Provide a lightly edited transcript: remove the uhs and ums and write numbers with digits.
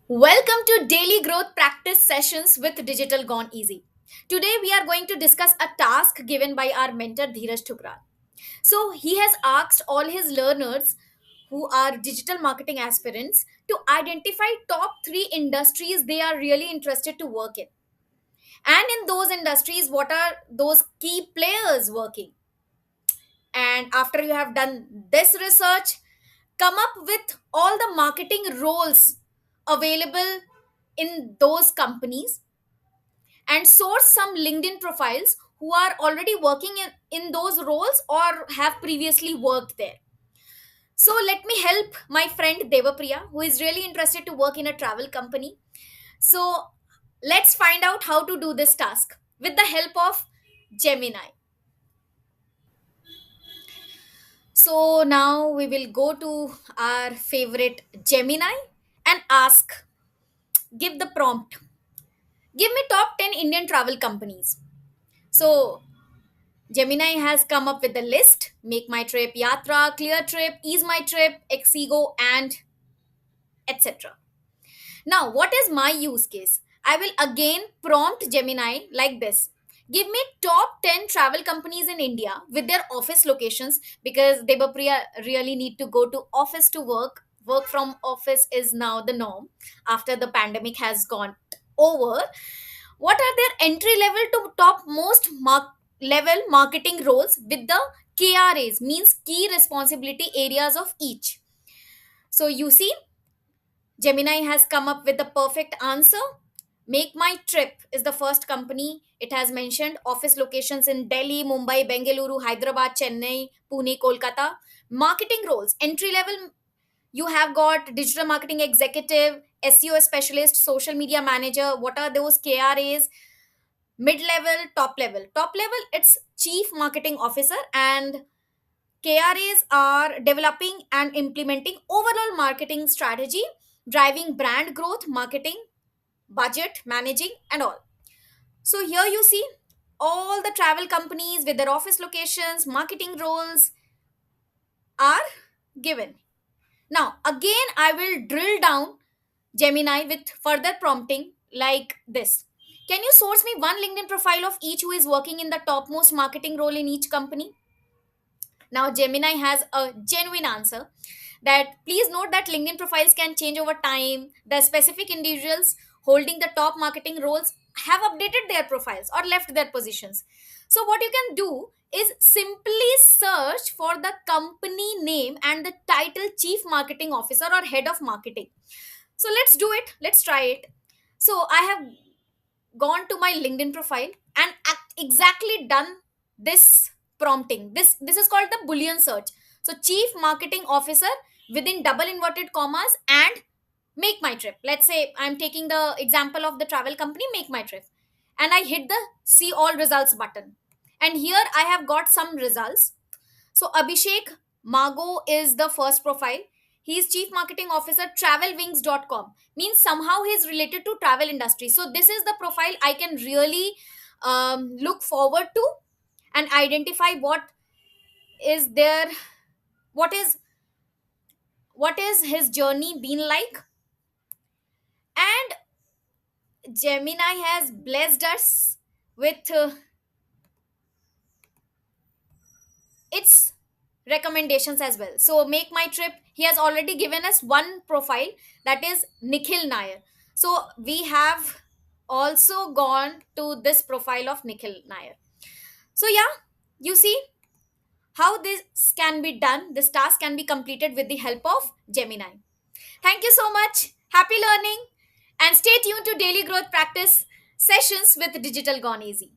Welcome to Daily Growth Practice Sessions with Digital Gone Easy. Today we are going to discuss a task given by our mentor Dheeraj Thukral. So he has asked all his learners who are digital marketing aspirants to identify top 3 industries they are really interested to work in. And in those industries, what are those key players working? And after you have done this research, come up with all the marketing roles available in those companies and source some LinkedIn profiles who are already working in those roles or have previously worked there. So let me help my friend Devapriya, who is really interested to work in a travel company. So let's find out how to do this task with the help of Gemini. So now we will go to our favorite Gemini and ask, give the prompt. Give me top 10 Indian travel companies. So Gemini has come up with a list: Make My Trip, Yatra, Clear Trip, Ease My Trip, Exigo, and etc. Now, what is my use case? I will again prompt Gemini like this: Give me top 10 travel companies in India with their office locations, because Debapriya really need to go to office to work. Work from office is now the norm after the pandemic has gone over. What are their entry level to top most level marketing roles with the KRAs, means key responsibility areas of each? So you see, Gemini has come up with the perfect answer. Make My Trip is the first company. It has mentioned office locations in Delhi, Mumbai, Bengaluru, Hyderabad, Chennai, Pune, Kolkata. Marketing roles, entry level, you have got digital marketing executive, SEO specialist, social media manager. What are those KRAs? Mid level, top level. Top level, it's chief marketing officer, and KRAs are developing and implementing overall marketing strategy, driving brand growth, marketing, budget, managing, and all. So here you see all the travel companies with their office locations, marketing roles are given. Now, again, I will drill down Gemini with further prompting like this: Can you source me one LinkedIn profile of each who is working in the topmost marketing role in each company? Now, Gemini has a genuine answer that please note that LinkedIn profiles can change over time. The specific individuals holding the top marketing roles have updated their profiles or left their positions. So, what you can do is simply search for the company name and the title Chief Marketing Officer or Head of Marketing. So, let's do it. Let's try it. So, I have gone to my LinkedIn profile and exactly done this prompting. This is called the Boolean search. So chief marketing officer within double inverted commas and Make My Trip. Let's say I'm taking the example of the travel company Make My Trip, and I hit the see all results button. And here I have got some results. So Abhishek Mago is the first profile. He is chief marketing officer travelwings.com, means somehow he is related to travel industry. So this is the profile I can really look forward to and identify is there what is what is his journey been like. And Gemini has blessed us with its recommendations as well. So Make My Trip, he has already given us one profile, that is Nikhil Nair. So we have also gone to this profile of Nikhil Nair. So yeah, you see how this can be done. This task can be completed with the help of Gemini. Thank you so much. Happy learning, and stay tuned to Daily Growth Practice Sessions with Digital Gone Easy.